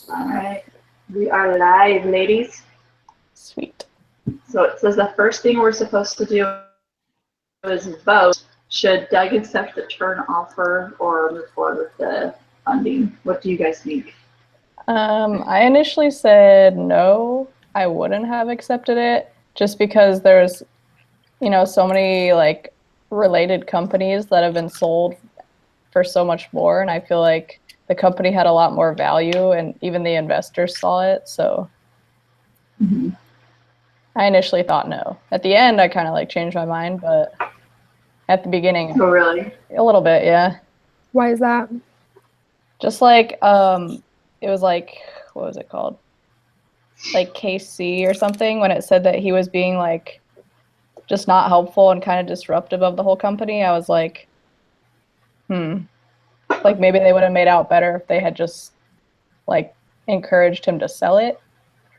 All right. We are live, ladies. Sweet. So it says the first thing we're supposed to do is vote. Should Doug accept the turn offer or move forward with the funding? What do you guys think? I initially said no, I wouldn't have accepted it just because there's, so many like related companies that have been sold for so much more. And I feel like the company had a lot more value and even the investors saw it. So Mm-hmm. I initially thought no. At the end, I kind of like changed my mind, but at the beginning, Oh, really? a little bit, yeah. Why is that? Just like, it was like, what was it called? Like KC or something when it said that he was being like just not helpful and kind of disruptive of the whole company. I was like, like maybe they would have made out better if they had just like encouraged him to sell it.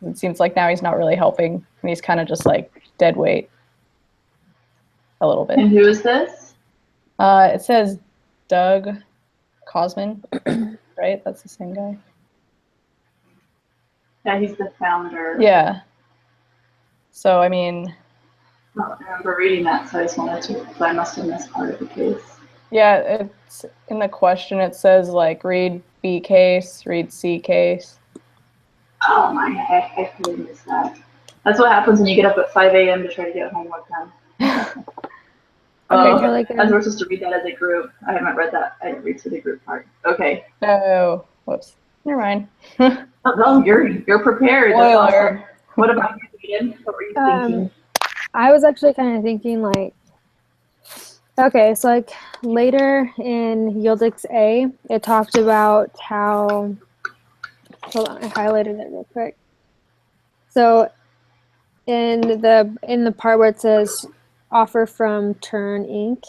It seems like now he's not really helping and he's kind of just like dead weight a little bit. And who is this? It says Doug Cosman, right? That's the same guy. Yeah, he's the founder. Yeah. So, I mean, I don't remember reading that, so I just wanted to, so I must have missed part of the case. yeah, it's in the question. It says like read B case, read C case. Oh my heck, I couldn't miss that. That's what happens when you get up at 5 a.m. to try to get homework done. Okay, Like as we're supposed to read that as a group. I haven't read that. I didn't read through the group part. Okay. Oh, whoops. Never mind. Oh, you're prepared. That's awesome. What about you, Ian? What were you thinking? I was actually kind of thinking like, okay, so like later in Yieldex A, it talked about how, hold on, I highlighted it real quick. So in the part where it says offer from Turn Inc.,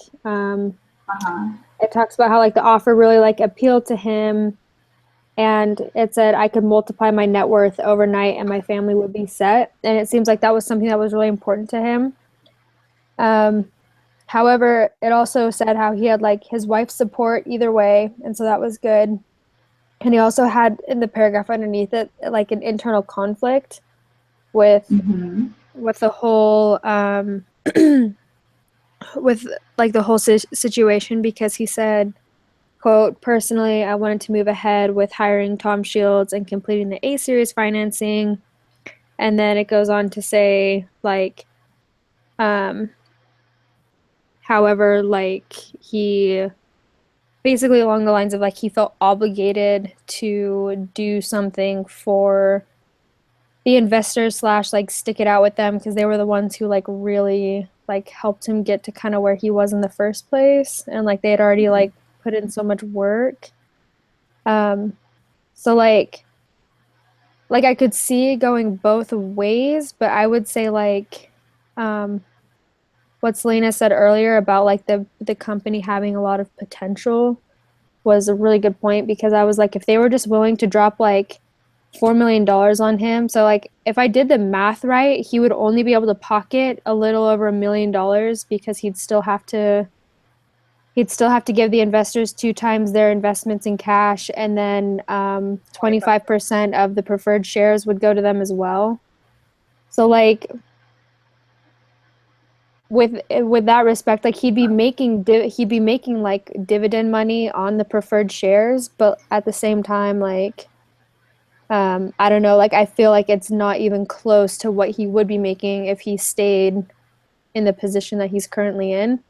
it talks about how like the offer really like appealed to him, and it said I could multiply my net worth overnight and my family would be set. And it seems like that was something that was really important to him. However, it also said how he had like his wife's support either way, and so that was good. And he also had in the paragraph underneath it like an internal conflict with the whole with like the whole situation, because he said, quote, personally, I wanted to move ahead with hiring Tom Shields and completing the A series financing. And then it goes on to say like however, like he basically along the lines of like he felt obligated to do something for the investors slash like stick it out with them because they were the ones who like really like helped him get to kind of where he was in the first place, and like they had already like put in so much work. So like I could see going both ways, but I would say like what Selena said earlier about like the company having a lot of potential was a really good point, because I was like, if they were just willing to drop like $4 million on him, so like if I did the math right, he would only be able to pocket a little over $1 million because he'd still have to give the investors 2 times their investments in cash, and then 25% of the preferred shares would go to them as well. So like with that respect, like he'd be making like dividend money on the preferred shares, but at the same time, like I don't know, like I feel like it's not even close to what he would be making if he stayed in the position that he's currently in.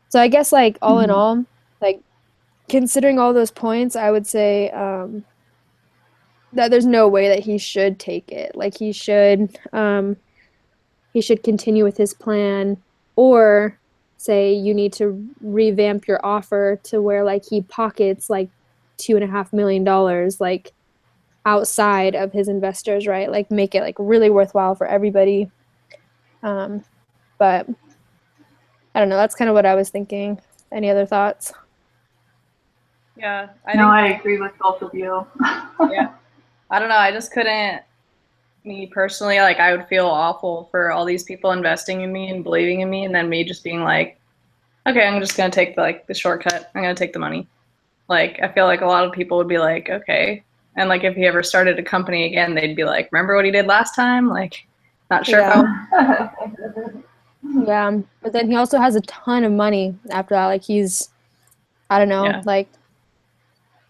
So I guess like all in all, like considering all those points, I would say that there's no way that he should take it. Like he should continue with his plan, or say you need to revamp your offer to where like he pockets like $2.5 million like outside of his investors, right? Like make it like really worthwhile for everybody. But I don't know, that's kind of what I was thinking. Any other thoughts? Yeah, I agree with both of you. Yeah, I don't know. I just couldn't. Me personally, like I would feel awful for all these people investing in me and believing in me, and then me just being like, okay, I'm just gonna take the shortcut. I'm gonna take the money. Like I feel like a lot of people would be like, okay, And like if he ever started a company again, they'd be like, remember what he did last time? Like, not sure Yeah. how. Yeah, but then he also has a ton of money after that. Like he's, I don't know, Yeah. like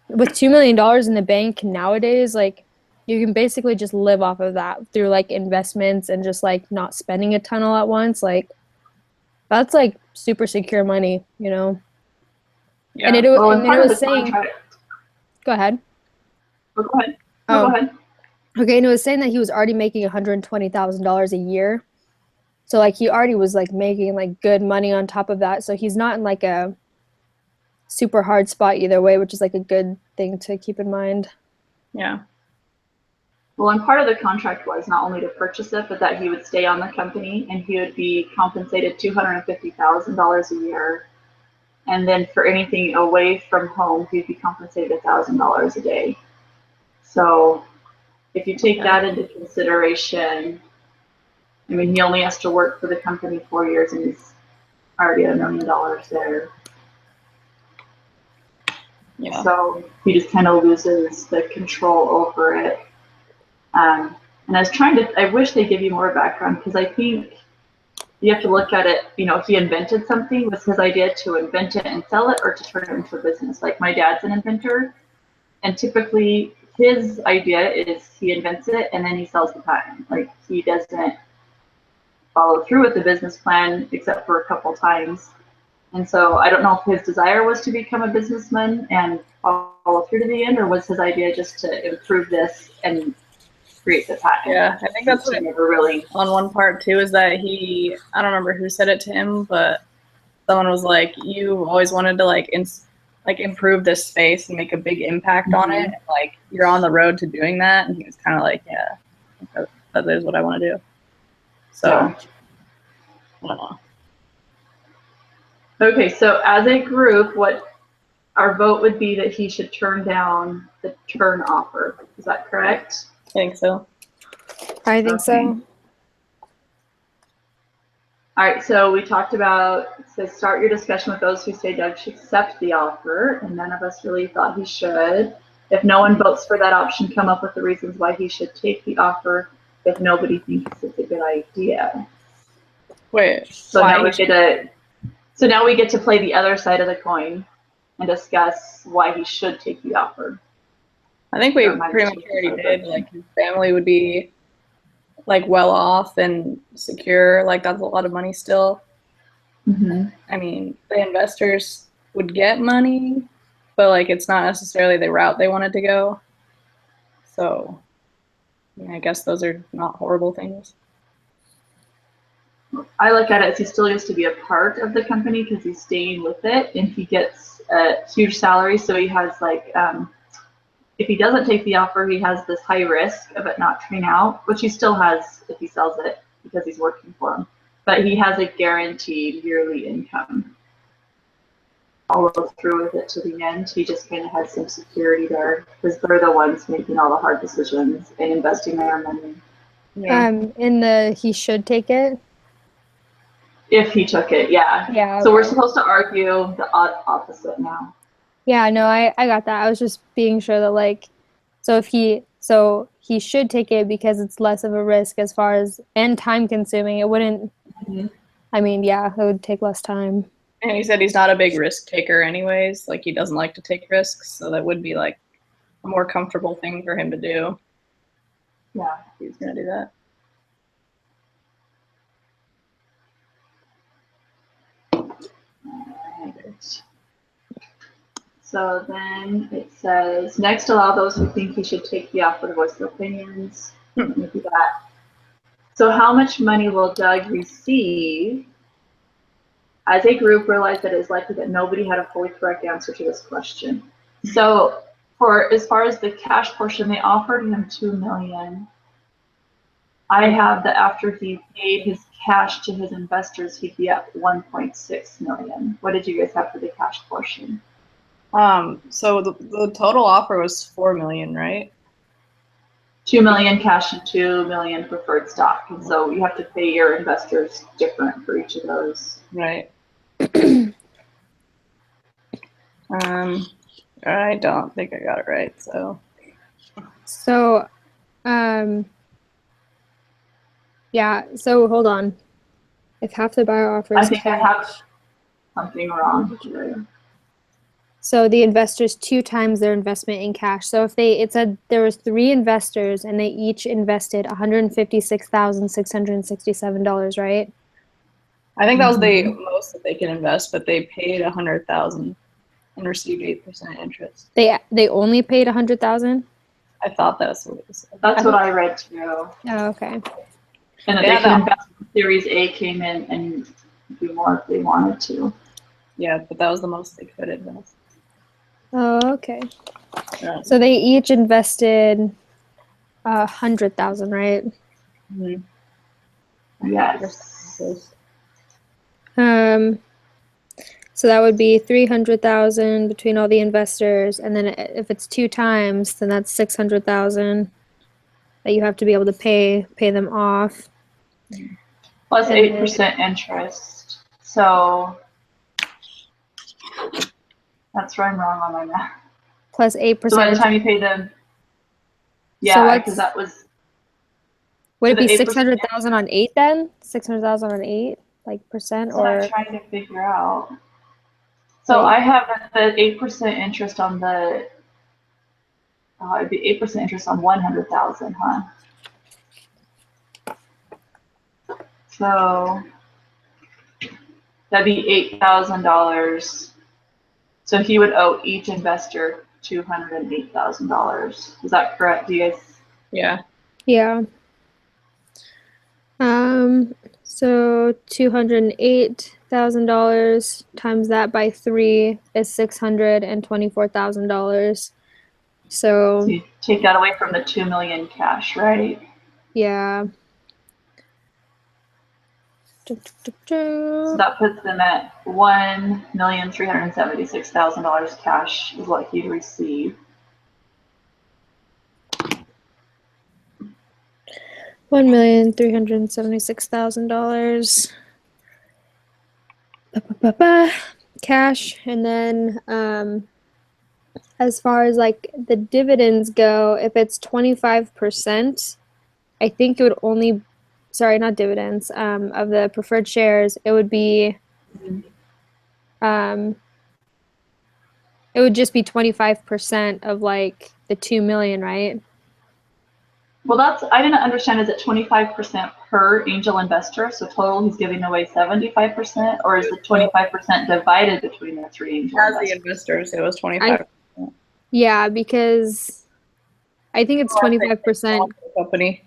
with $2 million in the bank nowadays, like you can basically just live off of that through like investments and just like not spending a ton all at once. Like that's like super secure money, you know? And Yeah. Well, and and it part of was the saying, contract. go ahead. Oh, go ahead. No, go Oh, ahead. okay. And it was saying that he was already making $120,000 a year. So like he already was like making like good money on top of that. So he's not in like a super hard spot either way, which is like a good thing to keep in mind. Yeah. Well, and part of the contract was not only to purchase it, but that he would stay on the company and he would be compensated $250,000 a year. And then for anything away from home, he'd be compensated $1,000 a day. So if you take that into consideration, I mean, he only has to work for the company 4 years and he's already at $1 million there. Yeah. So he just kind of loses the control over it. And I wish they give you more background because I think you have to look at it, you know, he invented something. Was his idea to invent it and sell it or to turn it into a business? Like my dad's an inventor and typically his idea is he invents it and then he sells the patent. Like he doesn't follow through with the business plan except for a couple times. And so I don't know if his desire was to become a businessman and follow through to the end, or was his idea just to improve this and create the patent? Yeah, I think that's what never really. On one part too is that I don't remember who said it to him, but someone was like, you always wanted to like improve this space and make a big impact on it. Like you're on the road to doing that. And he was kind of like, yeah, that is what I want to do. So, Yeah. I don't know. Okay, so as a group, what our vote would be that he should turn down the turn offer. Is that correct? I think so. I think so. All right, so we talked about, it says start your discussion with those who say Doug should accept the offer, and none of us really thought he should. If no one votes for that option, come up with the reasons why he should take the offer if nobody thinks it's a good idea. Wait, So why? now we get to play the other side of the coin and discuss why he should take the offer. I think we pretty much already did. Like his family would be like well off and secure. Like that's a lot of money still. Mm-hmm. I mean, the investors would get money, but like it's not necessarily the route they wanted to go. So I guess those are not horrible things. I look at it as he still gets to be a part of the company because he's staying with it and he gets a huge salary. So he has like, if he doesn't take the offer, he has this high risk of it not turning out, which he still has if he sells it because he's working for him. But he has a guaranteed yearly income. Follow through with it to the end. He just kind of has some security there because they're the ones making all the hard decisions and investing their money. Yeah. In the he should take it. If he took it, yeah. Yeah. So we're okay. supposed to argue the opposite now. Yeah, no, I got that. I was just being sure that like, so he should take it because it's less of a risk as far as and time consuming. It wouldn't. Mm-hmm. I mean, yeah, it would take less time. And he said he's not a big risk taker anyways. Like he doesn't like to take risks, so that would be like a more comfortable thing for him to do. Yeah. If he's gonna do that. Right. So then it says, next allow those who think he should take the offer to voice their opinions. Let me do that. So how much money will Doug receive? As a group, realize that it is likely that nobody had a fully correct answer to this question. So for as far as the cash portion, they offered him $2 million. I have that after he paid his cash to his investors, he'd be at 1.6 million. What did you guys have for the cash portion? So the total offer was 4 million, right? 2 million cash and 2 million preferred stock. And so you have to pay your investors different for each of those. Right. I don't think I got it right, so So, yeah. So hold on. If half the buyer offers I think I have cash, something wrong here. so the investors 2 times their investment in cash. So if it said there was 3 investors and they each invested $156,667, right? I think that was the most that they could invest, but they paid $100,000 and received 8% interest. They only paid 100,000. I thought that's what it was. That's what I read too. Oh, okay. And that Yeah, they could no. invest when Series A came in and do more if they wanted to. Yeah, but that was the most they could invest. Oh, okay. Yeah. So they each invested 100,000, right? Mhm. Yes. So that would be 300,000 between all the investors, and then if it's 2 times, then that's 600,000 that you have to be able to pay them off. Plus And 8% interest. So that's where I'm wrong on my math. plus 8%. So by the time you pay them, yeah, because that was. Would it the be 8% 600,000 on 8 then? 600,000 on 8, like percent, That's what or I'm trying to figure out. So I have the 8% interest on the. It'd be 8% interest on 100,000, huh? So that'd be $8,000. So he would owe each investor $208,000. Is that correct? Do you guys? Yeah. yeah. So $208,000 times that by 3 is $624,000. So you take that away from the 2 million cash, right? Yeah. So that puts them at $1,376,000 cash is what he'd receive. $1,376,000 cash, and then as far as like the dividends go, if it's 25%, I think it would only, sorry, not dividends, of the preferred shares, it would be, it would just be 25% of like the 2 million, right? Well, I didn't understand, is it 25% per angel investor? So total he's giving away 75%, or is the 25% divided between the 3 angel As the investors? investors, it was 25%. Yeah, because I think it's 25%. Company.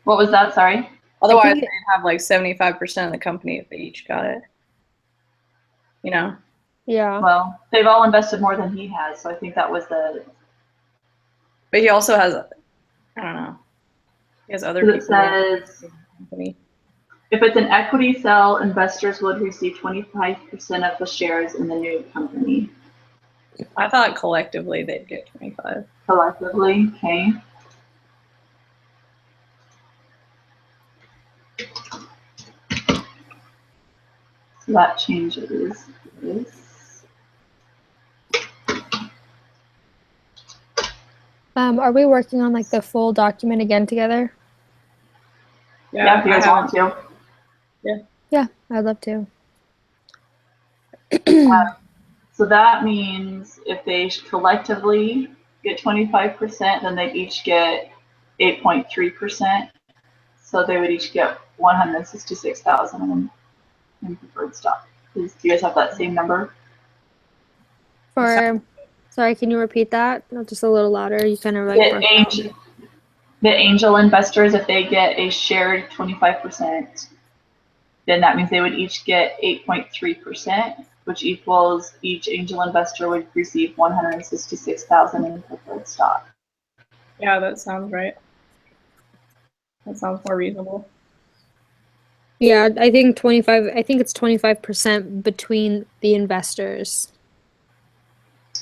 What was that? Sorry. Otherwise, they'd have like 75% of the company if they each got it. You know? Yeah. Well, they've all invested more than he has, so I think that was the. But he also has, I don't know. He has other people. It says, company. if it's an equity sale, investors would receive 25% of the shares in the new company. I thought collectively they'd get 25. Collectively, okay. So that changes this. Are we working on like the full document again together? Yeah, if you guys want to. Yeah, I'd love to. So that means if they collectively get 25%, then they each get 8.3%. So they would each get 166,000 in preferred stock. Do you guys have that same number? Sorry, can you repeat that? Not just a little louder. You kind of like the angel investors, if they get a shared 25%, then that means they would each get 8.3%, which equals each angel investor would receive 166,000 in preferred stock. Yeah, that sounds right. That sounds more reasonable. Yeah, I think it's 25% between the investors.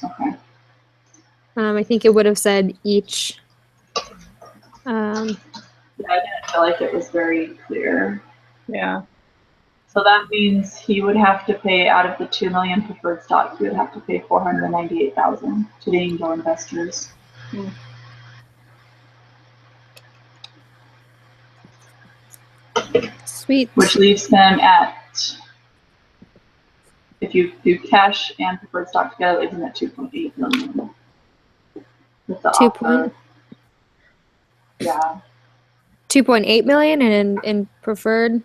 Okay. I think it would have said each. Yeah, I didn't feel like it was very clear. Yeah. So that means he would have to pay, out of the 2 million preferred stock, he would have to pay 498,000 to the angel investors. Sweet. Which leaves him at, if you do cash and preferred stock together, leaves him at 2.8 million. With the 2 offer. Yeah. 2.8 million and in preferred.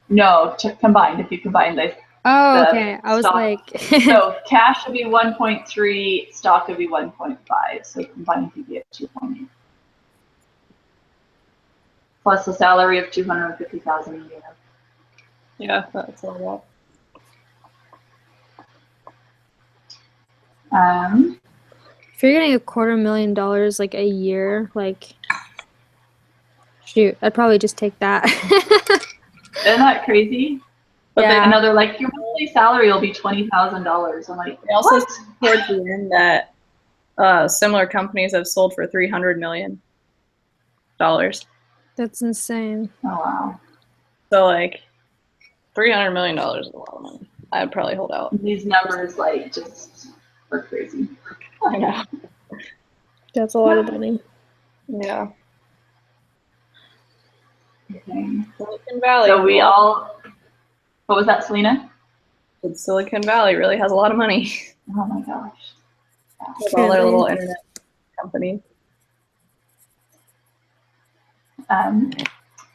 No, combined. If you combine the Oh, okay. I was stock. like, So cash would be 1.3, stock would be 1.5. So combined you'd be at 2.8. Plus a salary of 250,000 a year. Yeah, that's a lot. if you're getting $250,000 like a year, like, shoot, I'd probably just take that. Isn't that crazy? But Yeah. another, like, your monthly salary will be $20,000. I'm like, It also what? says towards the end that similar companies have sold for $300 million. That's insane. Oh, wow. So, like, $300 million is a lot of money. I'd probably hold out. These numbers, like, just are crazy. I know. That's a lot of money. Yeah. Okay. Silicon Valley. So we all, what was that, Selena? Silicon Valley really has a lot of money. Oh my gosh. With all their little internet companies.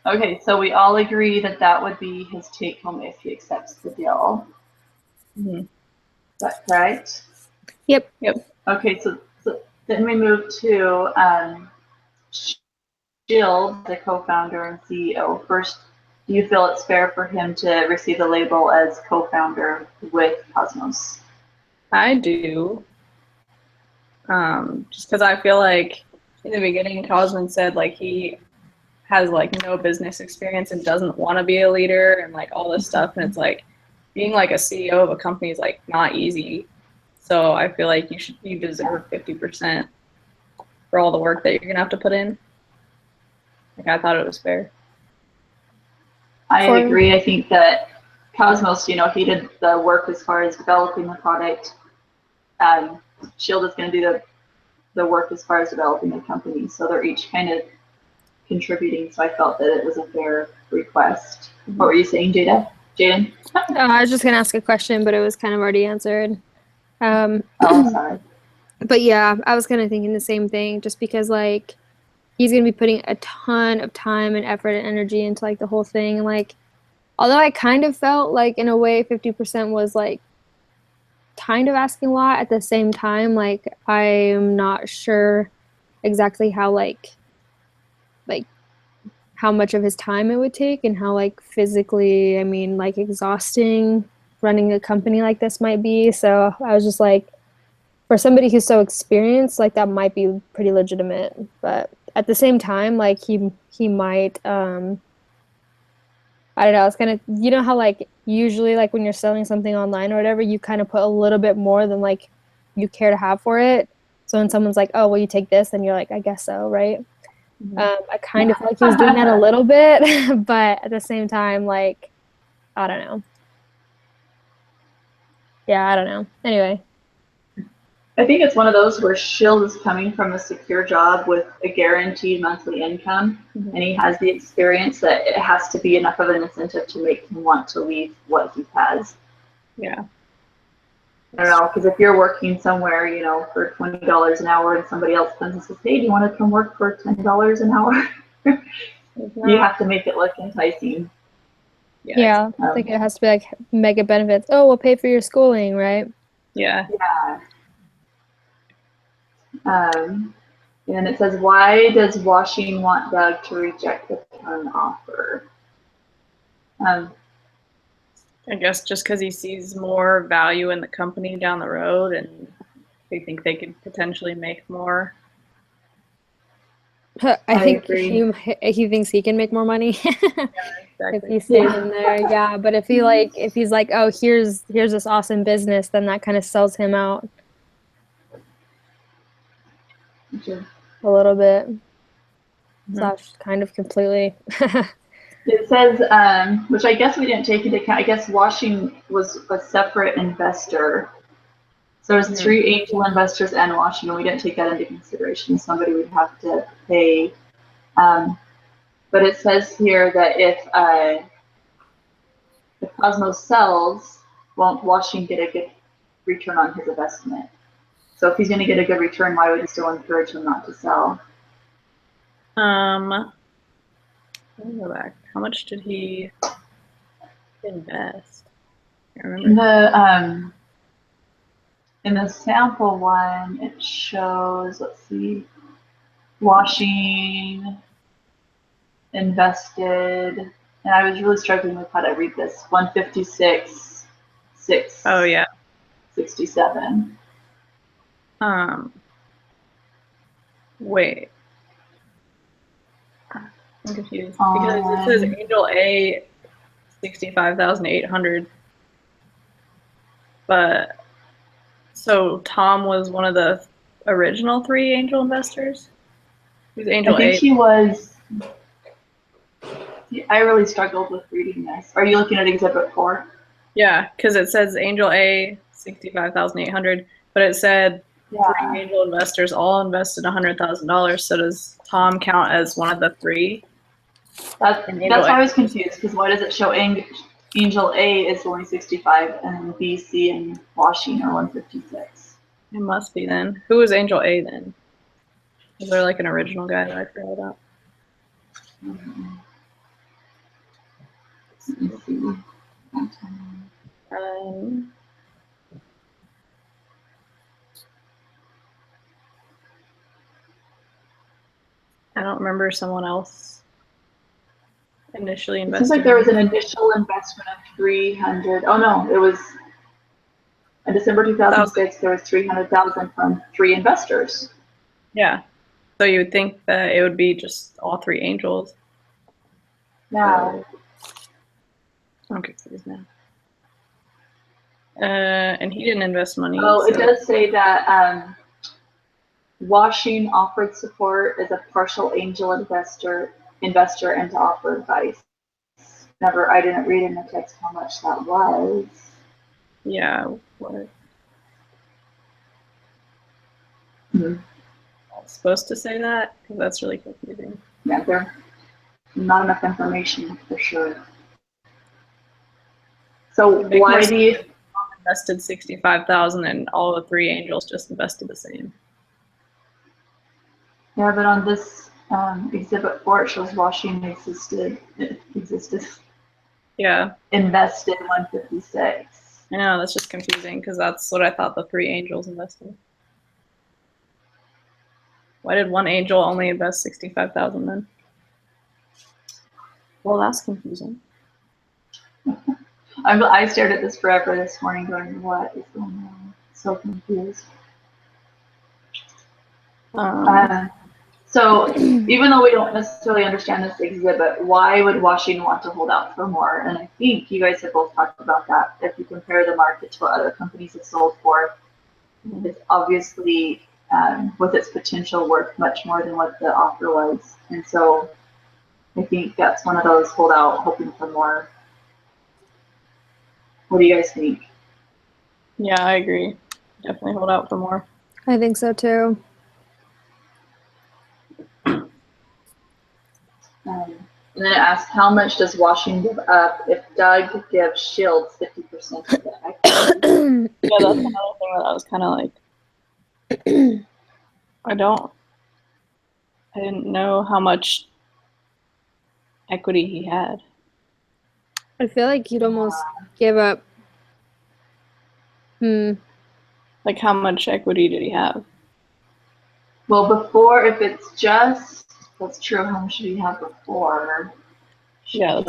Okay, so we all agree that that would be his take home if he accepts the deal. Mm-hmm. Is that correct? Yep. Okay, so then we move to Shield, the co-founder and CEO. First, do you feel it's fair for him to receive the label as co-founder with Cosmos? I do. Just because I feel like in the beginning, Cosmin said like he has like no business experience and doesn't want to be a leader and like all this stuff. And it's like being like a CEO of a company is like not easy. So I feel like you deserve 50% for all the work that you're gonna have to put in. Like I thought it was fair. I agree. I think that Cosmos, he did the work as far as developing the product. Shield is going to do the work as far as developing the company. So they're each kind of contributing. So I felt that it was a fair request. What were you saying, Jaden? I was just going to ask a question, but it was kind of already answered. Oh, sorry. But yeah, I was kind of thinking the same thing just because like he's going to be putting a ton of time and effort and energy into like the whole thing. And like, although I kind of felt like in a way 50% was like kind of asking a lot, at the same time, like I'm not sure exactly how like how much of his time it would take and how like physically, I mean, like exhausting running a company like this might be. So I was just like, for somebody who's so experienced, like that might be pretty legitimate. But at the same time, like he might I don't know, it's kind of, you know how like usually like when you're selling something online or whatever, you kind of put a little bit more than like you care to have for it. So when someone's like, oh, well, you take this, then you're like, I guess so, right? I kind of feel like he was doing that a little bit, but at the same time, like, I don't know. Yeah, I don't know. Anyway. I think it's one of those where Shield is coming from a secure job with a guaranteed monthly income, and he has the experience that it has to be enough of an incentive to make him want to leave what he has. Yeah. I don't know, because if you're working somewhere, for $20 an hour and somebody else comes and says, hey, do you want to come work for $10 an hour? You have to make it look enticing. Yeah, I think it has to be like mega benefits. Oh, we'll pay for your schooling, right? Yeah. And it says, why does Washing want Doug to reject the current offer? I guess just because he sees more value in the company down the road and they think they could potentially make more. I think he thinks he can make more money if he stays in there. Yeah, but if he's like, oh, here's this awesome business, then that kind of sells him out a little bit. Slash kind of completely. It says, which I guess we didn't take into account, I guess Washing was a separate investor. So there's 3 angel investors and Washington. We didn't take that into consideration. Somebody would have to pay. But it says here that if Cosmos sells, won't Washington get a good return on his investment? So if he's going to get a good return, why would he still encourage him not to sell? Let me go back. How much did he invest? I can't remember. In the sample one, it shows, let's see, Washington invested, and I was really struggling with how to read this, 156, 6. Oh, yeah. 67. Wait. I'm confused because it says Angel A 65,800, but so Tom was one of the original 3 angel investors. Who's Angel A? I think he was. I really struggled with reading this. Are you looking at Exhibit 4? Yeah, because it says Angel A 65,800, but it said 3 angel investors all invested $100,000. So does Tom count as one of the 3? That's why I was confused, because why does it show Angel A is only 65 and B, C, and Washington are 156? It must be then. Who was Angel A then? Is there like an original guy that I forgot about? Let me see. I don't remember someone else initially It investing. seems like there was an initial investment of 300. Oh no, it was in December 2006. There was 300,000 from 3 investors. Yeah, so you would think that it would be just all 3 angels. Yeah. I'm confused now. And he didn't invest money. Oh, it does say that Washington offered support as a partial angel investor and to offer advice. I didn't read in the text how much that was. Yeah, what? I was supposed to say that because that's really confusing. Yeah, there's not enough information for sure. So why do you invested 65,000 and all the 3 angels just invested the same? Yeah, but on this Exhibit 4, it shows Washington existed. Yeah. Invested 156. I know, that's just confusing because that's what I thought the 3 angels invested. Why did 1 angel only invest 65,000 then? Well, that's confusing. I stared at this forever this morning going, what is going on? So confused. So even though we don't necessarily understand this exhibit, why would Washington want to hold out for more? And I think you guys have both talked about that. If you compare the market to what other companies have sold for, it's obviously, with its potential, worth much more than what the offer was. And so I think that's one of those hold out, hoping for more. What do you guys think? Yeah, I agree. Definitely hold out for more. I think so too. And then it asks, how much does Washington give up if Doug gives Shields 50% of the equity? Yeah, that's another thing that I was kind of like, I didn't know how much equity he had. I feel like he'd almost give up. Like, how much equity did he have? Well, before, if it's just, that's true, how much did he have before? Yeah,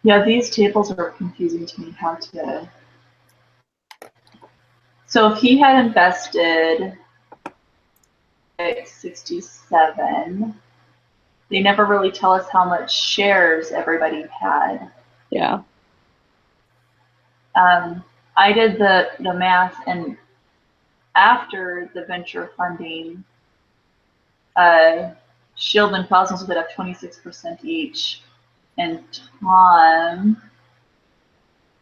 yeah, these tables are confusing to me how to. So if he had invested 67, they never really tell us how much shares everybody had. Yeah. I did the math, and after the venture funding, Shield and Cosmos would have 26% each, and Tom,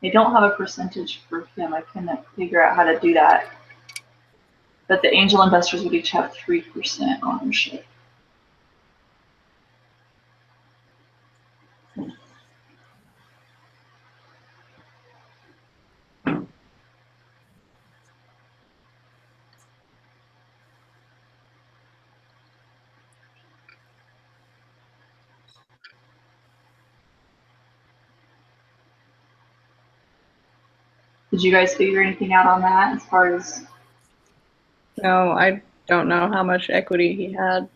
They don't have a percentage for him. I couldn't figure out how to do that. But the angel investors would each have 3% ownership. Did you guys figure anything out on that as far as? No, I don't know how much equity he had.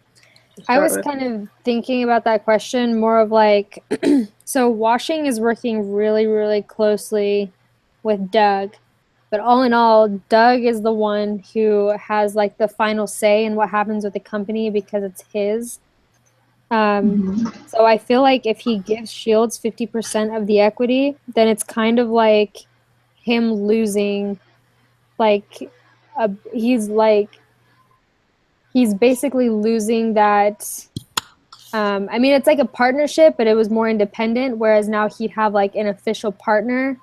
I was kind of thinking about that question more of like, so Washing is working really, really closely with Doug. But all in all, Doug is the one who has like the final say in what happens with the company because it's his. So I feel like if he gives Shields 50% of the equity, then it's kind of like him losing, like, he's basically losing that. I mean, it's like a partnership, but it was more independent, whereas now he'd have like an official partner,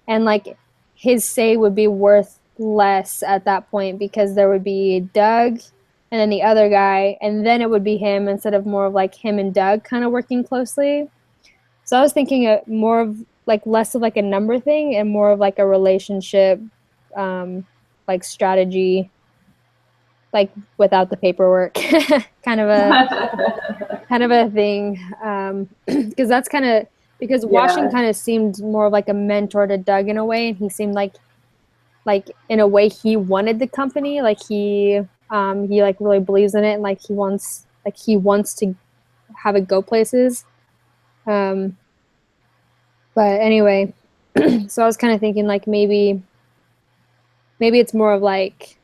and like his say would be worth less at that point because there would be Doug and then the other guy, and then it would be him instead of more of like him and Doug kind of working closely. So I was thinking more of like less of like a number thing and more of like a relationship, like strategy, like without the paperwork, kind of a thing. Because that's kind of because Washington kind of seemed more of like a mentor to Doug in a way, and he seemed like in a way he wanted the company, like he like really believes in it, and like he wants to have it go places. But anyway, so I was kind of thinking like maybe it's more of like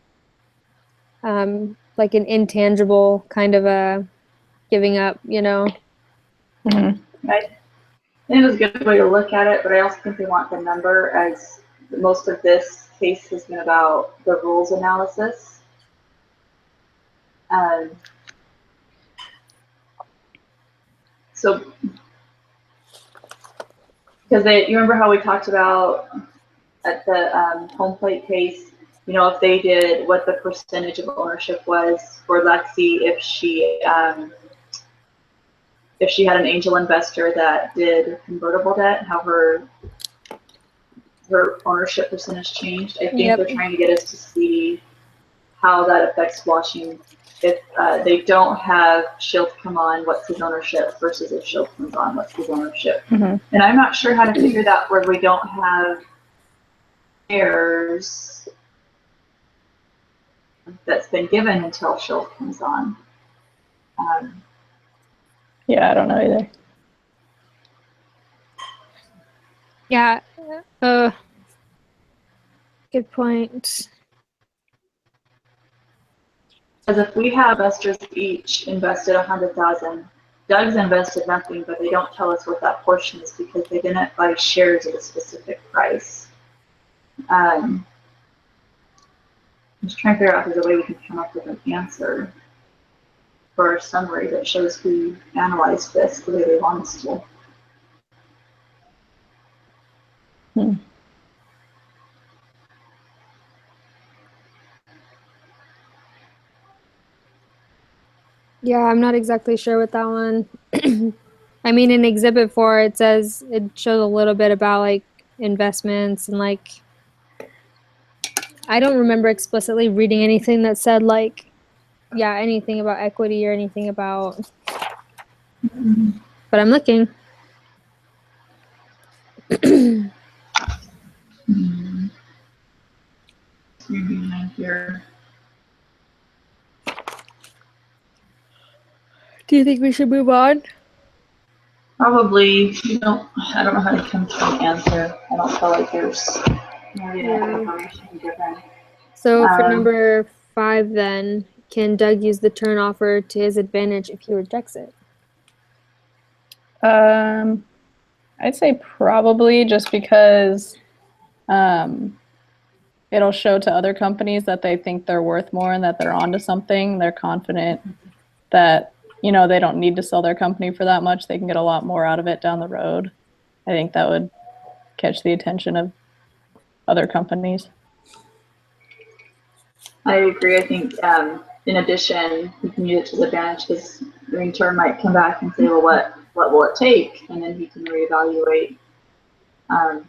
an intangible kind of a giving up, you know. I think it was a good way to look at it, but I also think they want the number, as most of this case has been about the rules analysis. So, because you remember how we talked about at the home plate case, you know, if they did what the percentage of ownership was for Lexi, if she had an angel investor that did convertible debt, how her ownership percentage changed. I think they're trying to get us to see how that affects Washington. If they don't have Shield come on, what's his ownership versus if Shield comes on, what's his ownership? And I'm not sure how to figure that where we don't have shares that's been given until Shield comes on. Yeah, I don't know either. Yeah. Good point. Because if we have investors each invested 100,000, Doug's invested nothing, but they don't tell us what that portion is because they didn't buy shares at a specific price. I'm just trying to figure out if there's a way we can come up with an answer for a summary that shows who analyzed this the way they want us to. Yeah, I'm not exactly sure with that one. I mean, in Exhibit 4, it says it shows a little bit about like investments and like I don't remember explicitly reading anything that said like anything about equity or anything about. But I'm looking. Here. Do you think we should move on? Probably. I don't know how to come to an answer. I don't feel like there's information given. So for number 5 then, can Doug use the turn offer to his advantage if he rejects it? I'd say probably, just because it'll show to other companies that they think they're worth more and that they're onto something. They're confident that, you know, they don't need to sell their company for that much. They can get a lot more out of it down the road. I think that would catch the attention of other companies. I agree. I think in addition, you can use it to his advantage because the intern might come back and say, well, what will it take? And then he can reevaluate at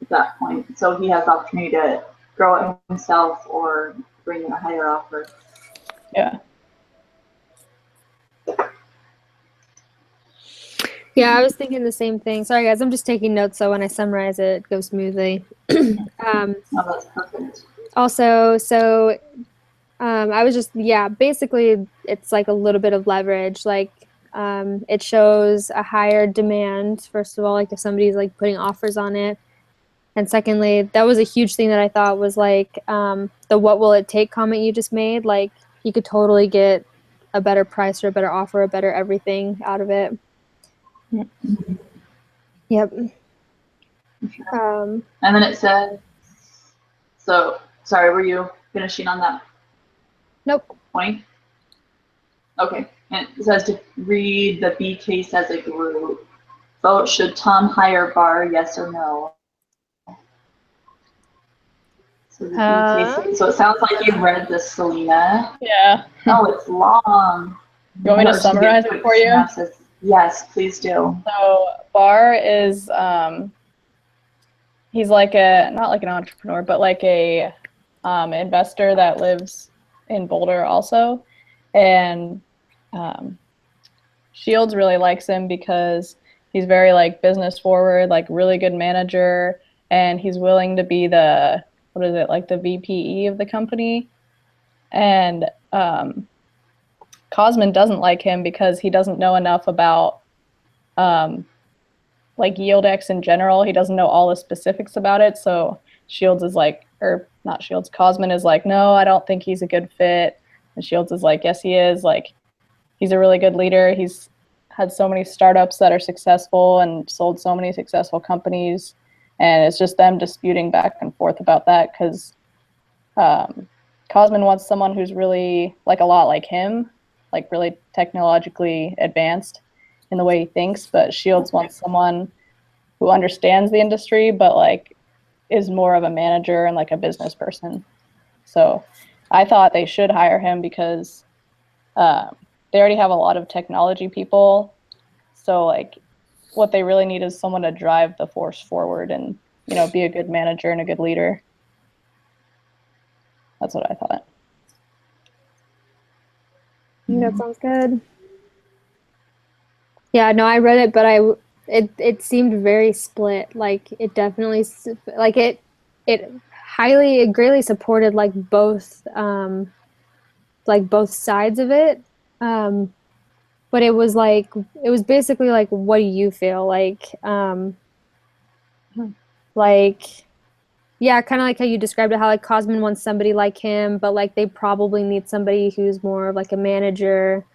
that point. So he has the opportunity to grow it himself or bring in a higher offer. Yeah. Yeah, I was thinking the same thing. Sorry, guys, I'm just taking notes so when I summarize it, it goes smoothly. Oh, that's perfect. Also, so I was just, yeah, basically it's like a little bit of leverage. Like it shows a higher demand, first of all, like if somebody's like putting offers on it. And secondly, that was a huge thing that I thought was like the what will it take comment you just made. Like you could totally get a better price or a better offer, a better everything out of it. Mm-hmm. Yep. And then it said, so sorry, were you finishing on that? Nope. Point? Okay. And it says to read the B case as a group. Vote, should Tom hire Barr, yes or no? So the B case, so it sounds like you read this, Selena. Yeah. Oh, it's long. You want me to summarize it for you? Synopsis. Yes, please do. So Barr is he's like not like an entrepreneur, but like a investor that lives in Boulder also. And Shields really likes him because he's very like business forward, like really good manager, and he's willing to be the, what is it, like the VPE of the company. And Cosman doesn't like him because he doesn't know enough about like Yieldex in general. He doesn't know all the specifics about it. So Shields is like, or not Shields, Cosman is like, no, I don't think he's a good fit. And Shields is like, yes, he is. Like, he's a really good leader. He's had so many startups that are successful and sold so many successful companies. And it's just them disputing back and forth about that because Cosman wants someone who's really like a lot like him, like really technologically advanced in the way he thinks, but Shields wants someone who understands the industry, but like is more of a manager and like a business person. So I thought they should hire him because they already have a lot of technology people. So like what they really need is someone to drive the force forward and, you know, be a good manager and a good leader. That's what I thought. That sounds good. Yeah, no, I read it, but it seemed very split. Like it definitely, like it greatly supported like both sides of it. But it was basically like, what do you feel like? Like, yeah, kind of like how you described it, how like Cosman wants somebody like him, but like they probably need somebody who's more of like a manager.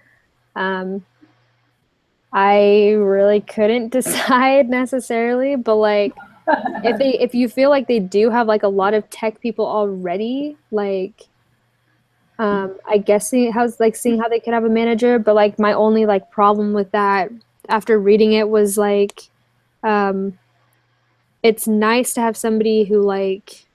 I really couldn't decide necessarily, but like if you feel like they do have like a lot of tech people already, like I guess seeing how they could have a manager, but like my only like problem with that after reading it was like it's nice to have somebody who like,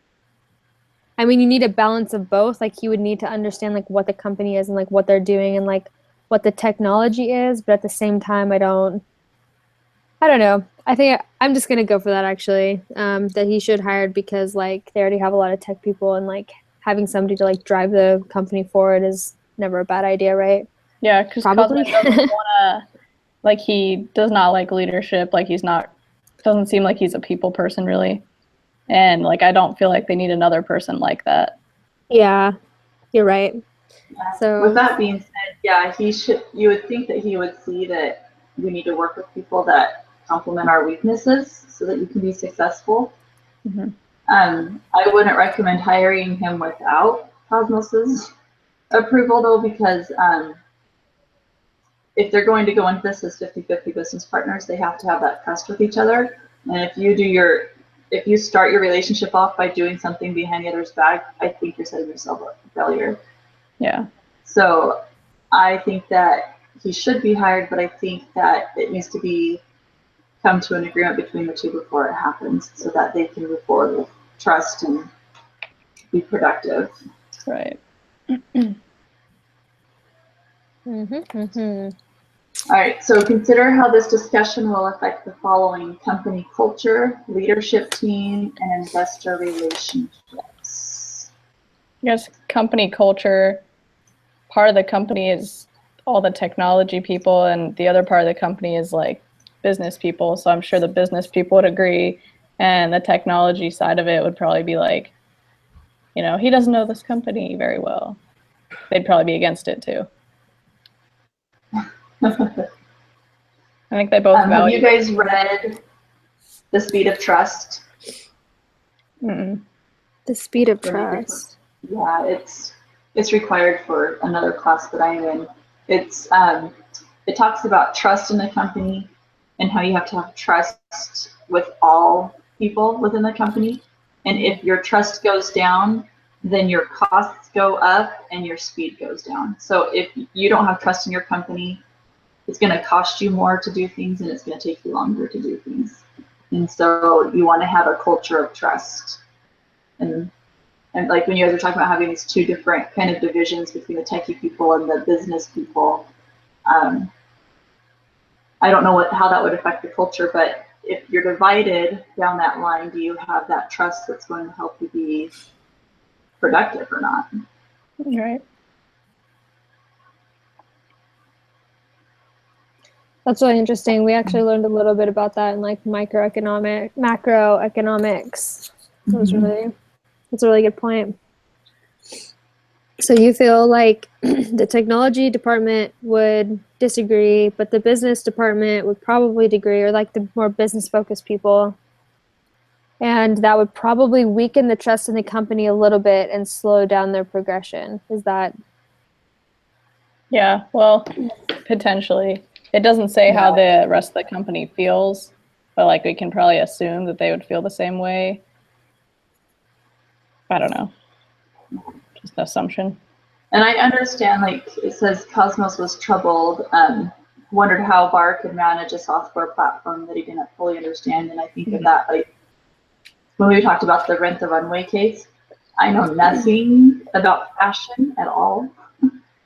I mean, you need a balance of both. Like you would need to understand like what the company is and like what they're doing and like what the technology is, but at the same time I don't know. I think I'm just gonna go for that actually. That he should hire because like they already have a lot of tech people and like having somebody to like drive the company forward is never a bad idea, right? Yeah, because Cosman doesn't wanna, like he does not like leadership, like doesn't seem like he's a people person really. And like I don't feel like they need another person like that. Yeah, you're right. Yeah. So with that being said, yeah, you would think that he would see that we need to work with people that complement our weaknesses so that you can be successful. Mm-hmm. I wouldn't recommend hiring him without Cosmos's approval though, because if they're going to go into this as 50-50 business partners, they have to have that trust with each other. And if you start your relationship off by doing something behind the other's back, I think you're setting yourself up for failure. Yeah. So I think that he should be hired, but I think that it needs to be come to an agreement between the two before it happens so that they can move forward with trust and be productive. Right. All right, so consider how this discussion will affect the following: company culture, leadership team, and investor relationships. I guess company culture, part of the company is all the technology people, and the other part of the company is like business people. So I'm sure the business people would agree, and the technology side of it would probably be like, you know, he doesn't know this company very well. They'd probably be against it too. I think they both Have value. you guys read The Speed of Trust? Mm-mm. The Speed of Trust. Yeah, it's required for another class that I'm in. It talks about trust in the company and how you have to have trust with all people within the company. And if your trust goes down, then your costs go up and your speed goes down. So if you don't have trust in your company, it's going to cost you more to do things and it's going to take you longer to do things. And so you want to have a culture of trust. And like when you guys are talking about having these two different kind of divisions between the techie people and the business people, I don't know how that would affect the culture, but if you're divided down that line, do you have that trust that's going to help you be productive or not? Right. That's really interesting. We actually learned a little bit about that in like macroeconomics. That's a really good point. So you feel like the technology department would disagree, but the business department would probably agree, or like the more business focused people. And that would probably weaken the trust in the company a little bit and slow down their progression. Is that? Yeah, well, potentially. It doesn't say how the rest of the company feels, but like we can probably assume that they would feel the same way. I don't know. Just an assumption. And I understand, like it says Cosmos was troubled, wondered how Barr could manage a software platform that he didn't fully understand. And I think of that, like when we talked about the Rent the Runway case, I know nothing about fashion at all.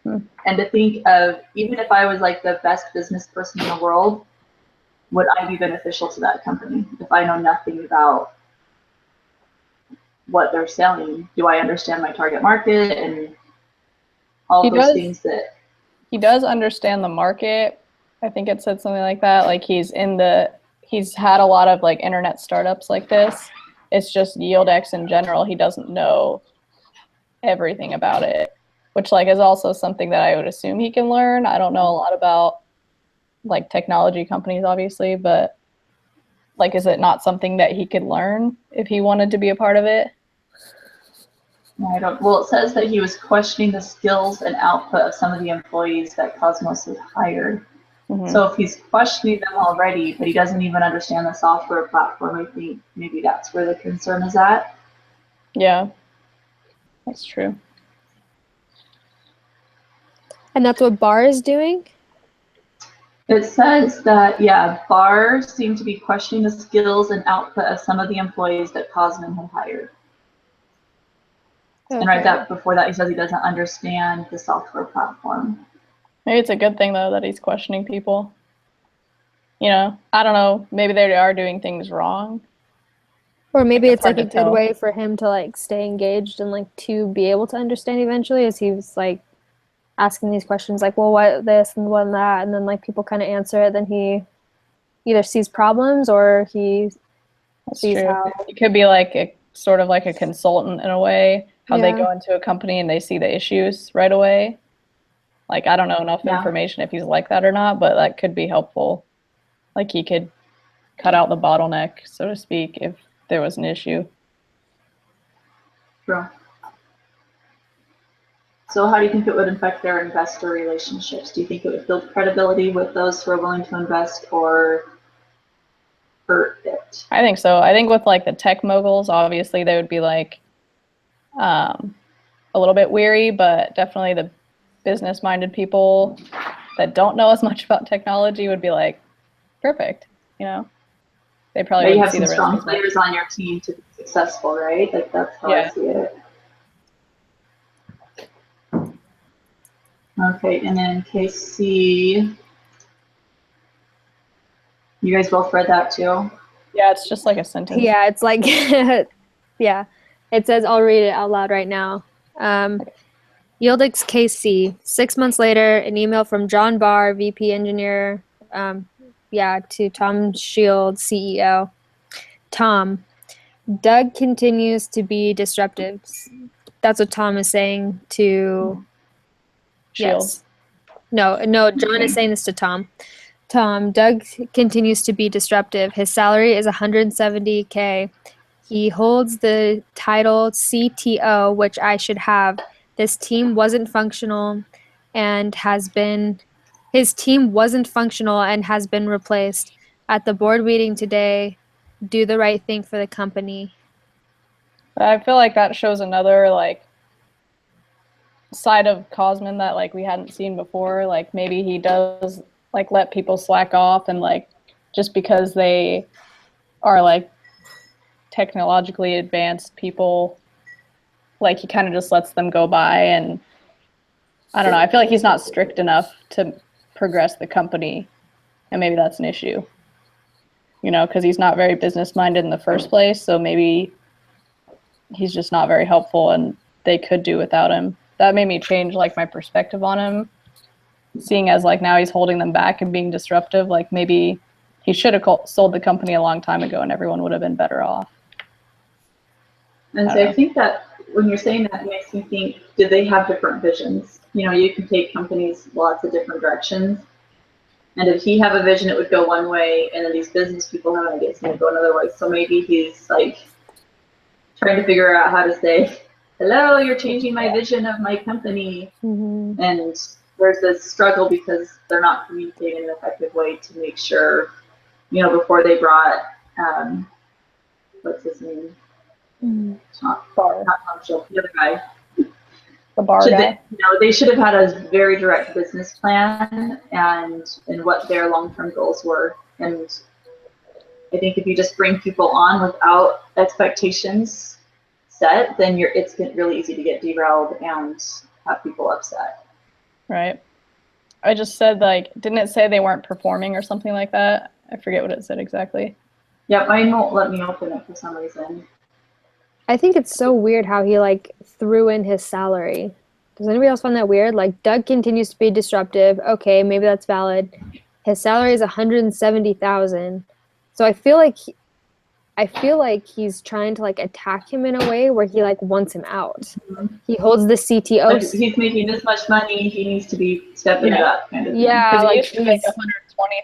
And to think of, even if I was like the best business person in the world, would I be beneficial to that company if I know nothing about what they're selling? Do I understand my target market and all those things that... He does understand the market. I think it said something like that. Like he's had a lot of like internet startups like this. It's just Yieldex in general. He doesn't know everything about it, which like is also something that I would assume he can learn. I don't know a lot about like technology companies, obviously, but like, is it not something that he could learn if he wanted to be a part of it? Well, it says that he was questioning the skills and output of some of the employees that Cosmos had hired. So if he's questioning them already, but he doesn't even understand the software platform, I think maybe that's where the concern is at. Yeah, that's true. And that's what Barr is doing? It says that, yeah, Barr seemed to be questioning the skills and output of some of the employees that Cosmin had hired. Okay. And right before that, he says he doesn't understand the software platform. Maybe it's a good thing, though, that he's questioning people. You know, I don't know. Maybe they are doing things wrong. Or maybe it's like a good way for him to like stay engaged and like to be able to understand eventually, as he was like asking these questions like, well, what this and what that, and then like people kind of answer it, then he either sees problems or he sees how. He could be like a sort of like a consultant in a way, how they go into a company and they see the issues right away. Like, I don't know enough information if he's like that or not, but that could be helpful. Like he could cut out the bottleneck, so to speak, if there was an issue. True. So how do you think it would affect their investor relationships? Do you think it would build credibility with those who are willing to invest or hurt it? I think so. I think with like the tech moguls, obviously they would be like a little bit weary, but definitely the business-minded people that don't know as much about technology would be like, perfect, you know? they probably But you wouldn't have see some the risk strong as much. players on your team to be successful, right? Like that's how I see it. Okay, and then KC, you guys both read that too? Yeah, it's just like a sentence. Yeah, it's like, yeah, it says, I'll read it out loud right now. Yieldex KC, 6 months later, an email from John Barr, VP engineer, to Tom Shield, CEO. Tom, Doug continues to be disruptive. That's what Tom is saying to, Shield. yes. No, John is saying this to Tom. Tom, Doug continues to be disruptive. His salary is $170K. He holds the title CTO, which I should have. This team wasn't functional and has been replaced. At the board meeting today, do the right thing for the company. I feel like that shows another like side of Cosmin that like we hadn't seen before. Like maybe he does like let people slack off, and like just because they are like technologically advanced people, like he kind of just lets them go by. And I don't know, I feel like he's not strict enough to progress the company, and maybe that's an issue, you know, because he's not very business minded in the first place. So maybe he's just not very helpful, and they could do without him. That made me change like my perspective on him, seeing as like now he's holding them back and being disruptive. Like maybe he should have sold the company a long time ago and everyone would have been better off. And so I think that when you're saying that, it makes me think, do they have different visions? You know, you can take companies lots of different directions. And if he have a vision, it would go one way, and then these business people have an idea, it's going to go another way. So maybe he's like trying to figure out how to say, hello, you're changing my vision of my company. Mm-hmm. And there's this struggle because they're not communicating in an effective way to make sure, you know, before they brought, what's his name? Mm-hmm. Not Tom Schultz, the other guy. The bar guy. They should have had a very direct business plan and what their long-term goals were. And I think if you just bring people on without expectations set, then it's really easy to get derailed and have people upset. Right. I just said like, didn't it say they weren't performing or something like that? I forget what it said exactly. Yeah, mine won't let me open it for some reason. I think it's so weird how he like threw in his salary. Does anybody else find that weird? Like Doug continues to be disruptive. Okay, maybe that's valid. His salary is $170,000. So I feel like he's trying to like attack him in a way where he like wants him out. Mm-hmm. He holds the CTO. Like, he's making this much money. He needs to be stepping it up, kind of thing. Yeah, because he used to make